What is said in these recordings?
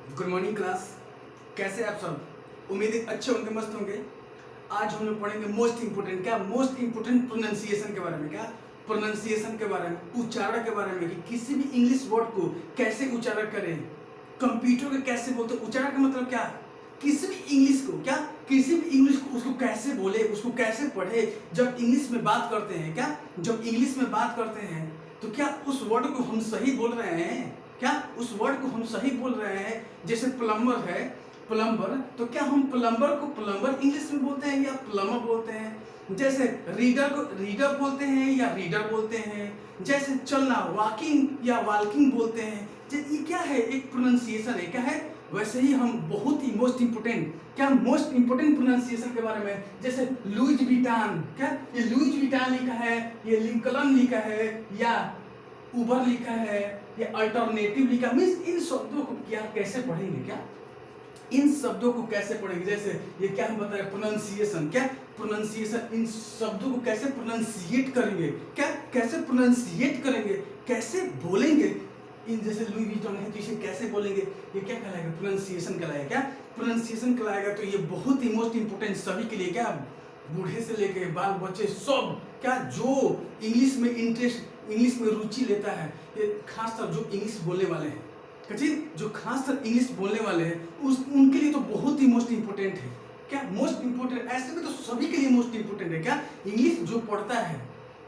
Good morning class. कैसे आप सब? उम्मीद है अच्छे होंगे, मस्त होंगे। आज हम लोग पढ़ेंगे मोस्ट इंपोर्टेंट प्रोनाउंसिएशन के बारे में। क्या? प्रोनाउंसिएशन के बारे में, उच्चारण के बारे में कि किसी भी इंग्लिश वर्ड को कैसे उच्चारण करें, कंप्यूटर को कैसे बोलते हैं। उच्चारण का मतलब क्या? किसी भी इंग्लिश को किसी भी इंग्लिश को उसको कैसे बोले, उसको कैसे पढ़े। जब इंग्लिश में बात करते हैं जब इंग्लिश में बात करते हैं तो क्या उस वर्ड को हम सही बोल रहे हैं? उस वर्ड को हम सही बोल रहे हैं? जैसे प्लम्बर है, प्लम्बर, तो क्या हम प्लम्बर को प्लम्बर इंग्लिश में बोलते हैं या प्लम्बर बोलते हैं? जैसे रीडर को रीडर बोलते हैं या रीडर बोलते हैं? जैसे चलना वॉकिंग या वॉल्किंग बोलते हैं। ये क्या है? एक प्रोनाउंसिएशन है। क्या है? वैसे ही हम बहुत ही मोस्ट इंपोर्टेंट प्रोनाउंसिएशन के बारे में, जैसे लुइज विटान, ये लुइज विटान लिखा है, ये लिंकलन लिखा है, या उबर लिखा है, या अल्टरनेटिव लिखा। मीन्स इन शब्दों को कैसे पढ़ेंगे? इन शब्दों को कैसे पढ़ेंगे? जैसे ये क्या हम बता रहे, प्रोनाउंसिएशन। प्रोनाउंसिएशन, इन शब्दों को कैसे प्रोनाउंसिएट करेंगे? कैसे प्रोनाउंसिएट करेंगे, कैसे बोलेंगे? इन जैसे लुई विटॉन है तो इसे कैसे बोलेंगे? ये क्या कहलाएगा? प्रोनाउंसिएशन कहलाएगा। प्रोनाउंसिएशन कहलाएगा। तो ये बहुत ही मोस्ट इंपोर्टेंट सभी के लिए, बूढ़े से लेके बाल बच्चे सब, जो इंग्लिश में इंटरेस्ट, इंग्लिश में रुचि लेता है, ये खासकर जो इंग्लिश बोलने वाले हैं, जो खासकर इंग्लिश बोलने वाले हैं, उनके लिए तो बहुत ही मोस्ट इंपोर्टेंट है। मोस्ट इंपोर्टेंट, ऐसे में तो सभी के लिए मोस्ट इंपोर्टेंट है। इंग्लिश जो पढ़ता है,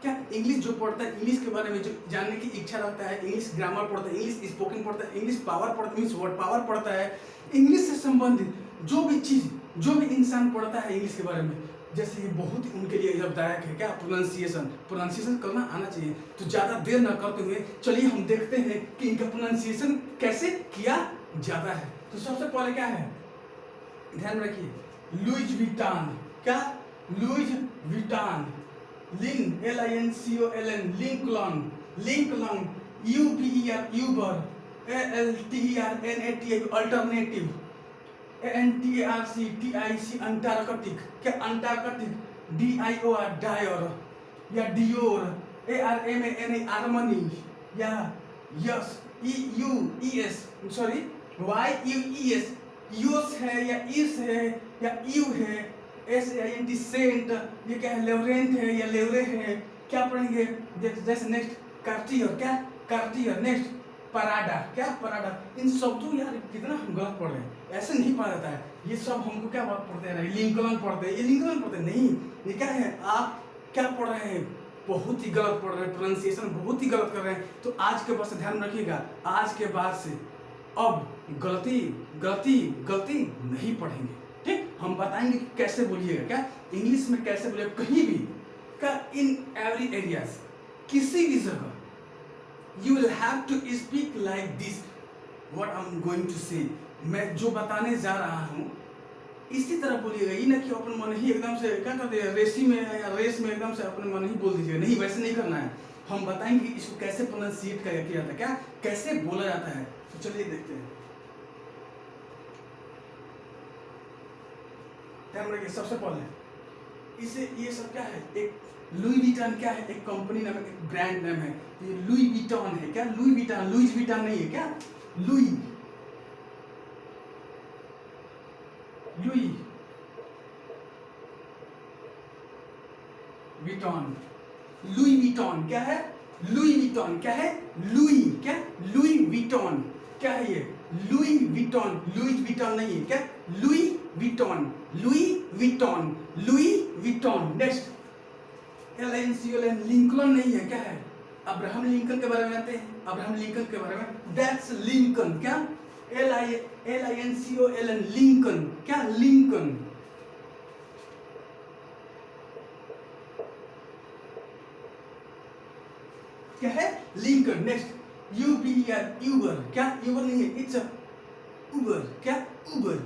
इंग्लिश जो पढ़ता है, इंग्लिश के बारे में जो जानने की इच्छा रखता है, इंग्लिश ग्रामर पढ़ता है, इंग्लिश स्पोकन पढ़ता है, इंग्लिश पावर पढ़ता है, मीन्स वर्ड पावर पढ़ता है, इंग्लिश से संबंधित जो भी चीज, जो भी इंसान पढ़ता है इंग्लिश के बारे में, जैसे ये बहुत ही उनके लिए लाभदायक है। प्रोनाउंसिएशन करना आना चाहिए। तो ज्यादा देर न करते हुए चलिए हम देखते हैं कि इनका प्रोनाउंसिएशन कैसे किया जाता है। तो सबसे पहले क्या है, ध्यान रखिए, Louis Vuitton. Louis Vuitton, LINCOLN, Lincoln, UBER, ALTERNATIV, alternative, ANTARCTIC, Antarctic, Antarctic, DIOR, Dior, या डियोर, ARMANA, आर्मनी, या Yves, EUES, sorry, YUES, Yves है या इस है या यू है, SAINT, सेंट, ये क्या है? लेवरेंट है या लेवरे है। क्या पढ़ेंगे? जैसे next Cartier, next Prada, Prada. इन शब्दों यार कितना हम गलत पढ़ रहे हैं, ऐसे नहीं पढ़ा जाता है। ये सब हमको क्या बात पढ़ते हैं? लिंकलन पढ़ते हैं, ये लिंकलन पढ़ते नहीं। ये क्या है? आप क्या पढ़ रहे हैं? बहुत ही गलत पढ़ रहे हैं, प्रोनाउंसिएशन बहुत ही गलत कर रहे हैं। तो आज के बाद से ध्यान रखिएगा, आज के बाद से अब गलती नहीं पढ़ेंगे। ठीक, हम बताएंगे कि कैसे बोलिएगा, इंग्लिश में कैसे बोलिएगा, कहीं भी, इन एवरी एरियाज, किसी भी जगह, you will have to speak like this, what I'm going to say। मैं जो बताने जा रहा हूँ इसी तरह बोलिएगा। ये ना कि अपने मन ही एकदम से क्या कहते हैं, रेसी में या रेस में एकदम से अपने मन ही बोल दीजिएगा। नहीं, वैसे नहीं करना है। हम बताएंगे इसको कैसे प्रोनाउंसिएट किया जाता है, कैसे बोला जाता है। तो चलिए देखते हैं। ध्यान रखिए, सबसे पहले इसे, ये सब क्या है? एक लुई विटॉन क्या है? एक कंपनी नाम है, एक ब्रांड नाम है। ये लुई विटॉन है। लुई विटॉन, लुइज विटॉन नहीं है। लुई विटॉन, लुई विटॉन क्या है? लुई विटॉन क्या है? लुई विटॉन क्या है? ये लुई विटॉन, लुइज विटॉन नहीं है। Louis Vuitton. नेक्स्ट, LINCOLN, लिंकलन नहीं है। क्या है? अब्राहम लिंकन के बारे में जानते हैं? अब्राहम लिंकन के बारे में, that's Lincoln. LINCOLN, Lincoln. Lincoln. क्या है? Lincoln. Next, UBER, Uber. Uber नहीं है, it's Uber. Uber.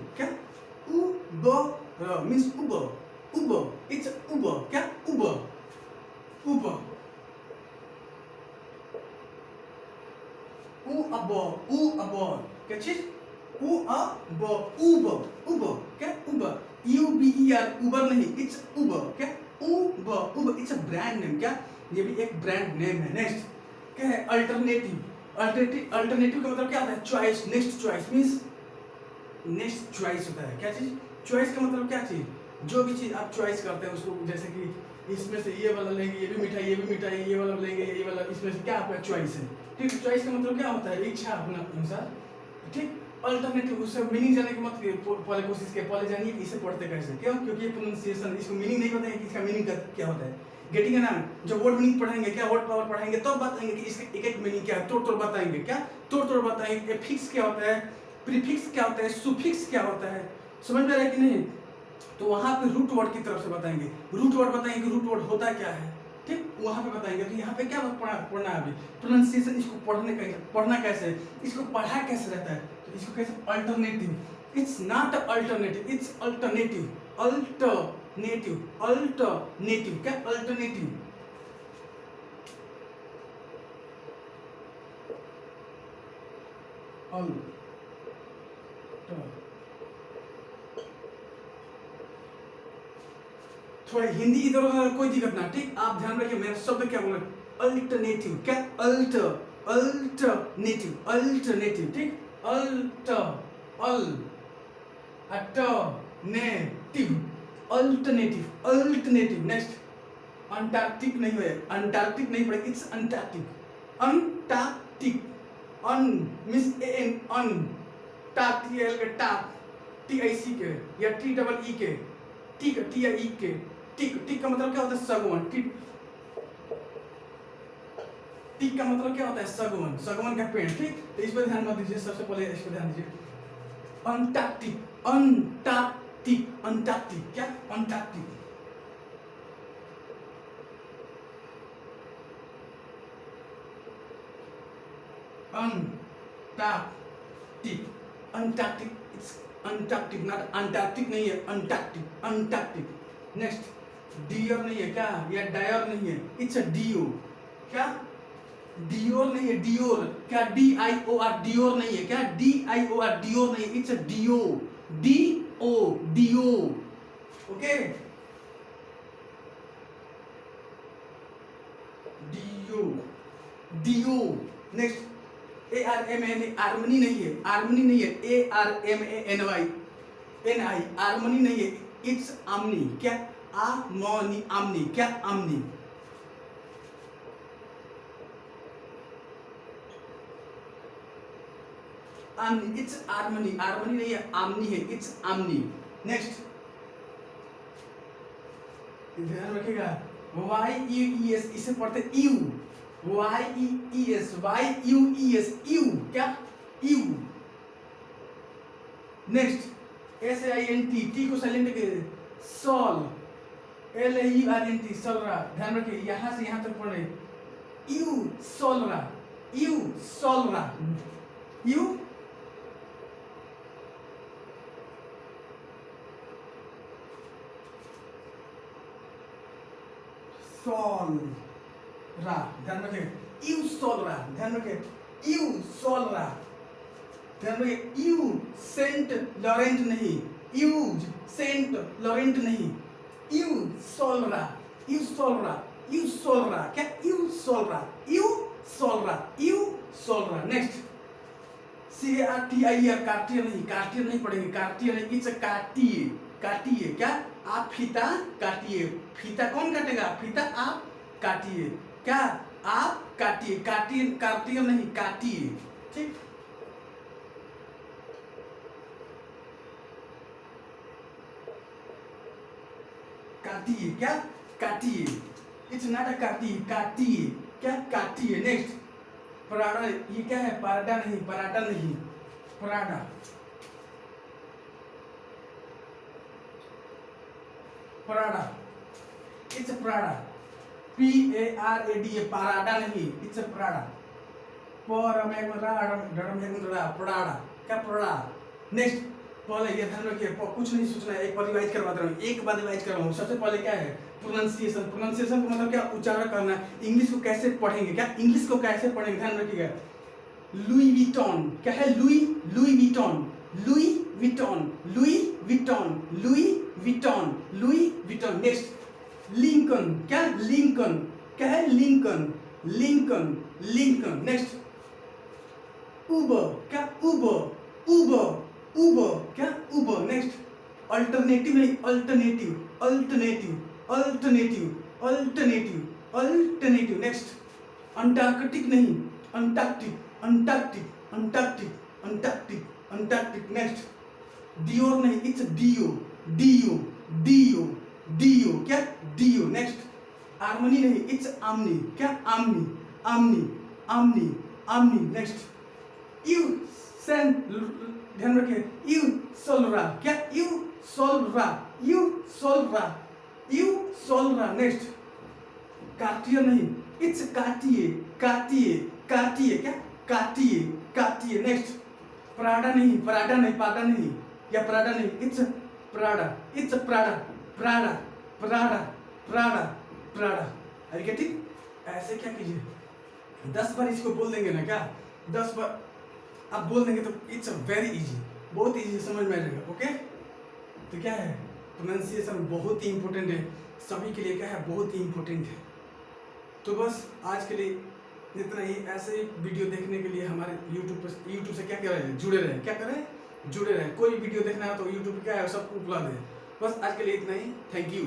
Uber means Uber, it's Uber. Uber. Uber क्या चीज? उबर। उबर, UBER, उबर नहीं, it's Uber. Uber, it's a brand name. ये भी एक ब्रांड नेम है। नेक्स्ट क्या है? अल्टरनेटिव। अल्टरनेटिव का मतलब क्या होता है? Choice. Next, choice means next choice होता है। क्या चीज? चॉइस का मतलब क्या चीज? जो भी चीज आप चॉइस करते हैं उसको, जैसे कि इसमें से ये वाला लेंगे, ये भी मिठाई, ये भी मिठाई, ये वाला लेंगे, ये वाला, इसमें से क्या आपका चॉइस है। ठीक है, चॉइस का मतलब क्या होता है? इच्छा अपना अनुसार। ठीक, अल्टरनेटिव, उससे मीनिंग जाने के मत पहले कोशिश के पहले जानिए कि इसे पढ़ते कैसे। क्यों? क्योंकि ये प्रोनाउंसिएशन, इसको मीनिंग नहीं बताएंगे कि इसका मीनिंग क्या होता है। गेटिंग है ना? जब वर्ड मीनिंग पढ़ाएंगे, क्या वर्ड पावर पढ़ाएंगे, तब बताएंगे कि इसका एक एक मीनिंग क्या है, तोड़ तोड़ बताएंगे। क्या तोड़ तोड़ बताएंगे? फिक्स क्या होता है, प्रीफिक्स क्या होता है, सुफिक्स क्या होता है, समझ में आ रहा है कि नहीं? तो वहां पे रूट वर्ड की तरफ से बताएंगे, रूट वर्ड बताएंगे कि रूट वर्ड होता क्या है। ठीक, वहां पे बताएंगे। तो यहाँ पे क्या पढ़ना है अभी? प्रोनाउंसिएशन। इसको पढ़ना कैसे है, इसको पढ़ा कैसे रहता है, तो इसको कैसे? Alternative. It's not alternative, it's alternative. Alternative, alternative. क्या? अल्टरनेटिव। थोड़ा हिंदी इधर उधर कोई दिक्कत ना। ठीक, आप ध्यान रखिए मेरा शब्द क्या बोले, अल्टरनेटिव। क्या? Alternative, alternative. ठीक, अल्टरनेटिव, अल्टरनेटिव। नेक्स्ट, अंटार्कटिक नहीं है, अंटार्कटिक नहीं पड़ेगा, इट्स अंटार्कटिक। अंटार्कटिक, अन मिस एन, अन, टार्कटियल के टाप, टी आई सी के या टी डबल ई के, टिक, टी आई के, टिक। टिक का मतलब क्या होता है? सगुन। टिक, टिक का मतलब क्या होता है? सगुन, सगुन का पेड़। ठीक, तो इस पर ध्यान मत दीजिए, सबसे पहले इस पर ध्यान दीजिए। Antarctic, Antarctic, Antarctic. क्या? Antarctic. Antarctic, Antarctic, it's Antarctic, not Antarctic नहीं है, अंटार्कटिक, अंटार्कटिक। नेक्स्ट, डियर नहीं है क्या, या डायर नहीं है, इट्स अ डियो। क्या? डियोर नहीं है, डियोर। क्या? D I O R, Dior नहीं है क्या? D I O R, Dior नहीं है, it's a deo, D O, deo. Okay, deo, deo. Next, A R M N, Armani नहीं है, आर्मनी नहीं है, A R M A N Y, N I, Armani नहीं है, इट्स आमनी। क्या? Armani, Armani. क्या? Armani. Armani, it's Armani, harmony नहीं है, आमनी है, इट्स आमनी। नेक्स्ट, ध्यान रखिएगा, वाई यू ई एस, इसे पढ़ते you, Y E S, why you E S, you. क्या? You. Next, S I N T, T को साइलेंट करिए, sol, L A you are N T, सॉलरा। ध्यान रखिए, यहां से यहां तक पढ़ रहे, यू सॉलरा, यू सॉलरा, यू सॉलरा। ध्यान रखिए, यू सॉलरा। ध्यान रखिए, यू सॉलरा। ध्यान रखिए, यू सेंट लॉरेंट नहीं, यूज सेंट लॉरेंट नहीं, यू सोलरा, यू सोलरा, यू सोलरा। क्या? You सोलरा, you सोलरा, you सोलरा। Next, C R T I R, Cartier नहीं, कार्टियर नहीं पढ़ेंगे, कार्टियर नहीं, इट्स काटिए, काटिए। क्या? आप फीता काटिए, फीता कौन काटेगा? फीता आप काटिए। क्या? आप काटिए, काटिए, कार्टियर नहीं, काटिए। ठीक, काटिए। क्या? काटिए, इट्स नॉट अ काटिए, काटिए। क्या? काटिए। नेक्स्ट, पराठा, ये क्या है? पराठा नहीं, पराठा नहीं, paratha, paratha, it's paratha, P A R A D A, paratha नहीं, इट्स पराठा, पराठा। क्या? पराठा। नेक्स्ट, पहले ये ध्यान रखिए, कुछ नहीं सोचना है, एक बार रिवाइज करवाता हूँ, एक बार रिवाइज कर रहा हूँ। सबसे पहले क्या है? प्रोनाउंसिएशन। प्रोनाउंसिएशन का मतलब क्या? उच्चारण करना। इंग्लिश को कैसे पढ़ेंगे? क्या? इंग्लिश को कैसे पढ़ेंगे? ध्यान रखिएगा, लुई विटॉन। क्या है? Louis, Louis Vuitton, Louis Vuitton, Louis Vuitton, Louis Vuitton, Louis Vuitton. Next, Lincoln. क्या? लिंकन। क्या है? Lincoln, Lincoln, Lincoln. Next, Uber. क्या? Uber, Uber, Uber. अल्टरनेटिव नहीं, alternative, alternative, alternative, alternative, alternative. Next, Antarctic नहीं, Antarctic, Antarctic, Antarctic, Antarctic, Antarctic. Next, Dior नहीं, it's Dior, Dior, Dior, Dior, क्या Dior. Next, harmony नहीं, it's Armani, क्या Armani, Armani, Armani, Armani. Next, Yves Saint, ध्यान रखिए, you सोलरा, क्या you सोलरा, you सोलरा, you सोलरा। Next, Cartier नहीं, it's कार्टिए, कार्टिए, कार्टिए, क्या कार्टिए, कार्टिए। Next, Prada नहीं, प्राडा नहीं, प्राडा नहीं, या प्राडा नहीं, it's Prada, it's Prada, Prada, Prada, Prada, Prada. अरे क्या ठीक, ऐसे क्या कीजिए, 10 बार इसको बोल देंगे ना, क्या 10 बार आप बोल देंगे तो इट्स वेरी इजी, बहुत इजी, समझ में आ जाएगा। ओके, तो क्या है, प्रोनाउंसिएशन बहुत ही इंपॉर्टेंट है सभी के लिए, क्या है, बहुत ही इंपॉर्टेंट है। तो बस आज के लिए इतना ही। ऐसे ही वीडियो देखने के लिए हमारे यूट्यूब से क्या कर रहे हैं, जुड़े रहे, क्या करें, जुड़े रहे। कोई वीडियो देखना है तो यूट्यूब क्या है, सबको उपलब्ध है। बस आज के लिए इतना ही, थैंक यू।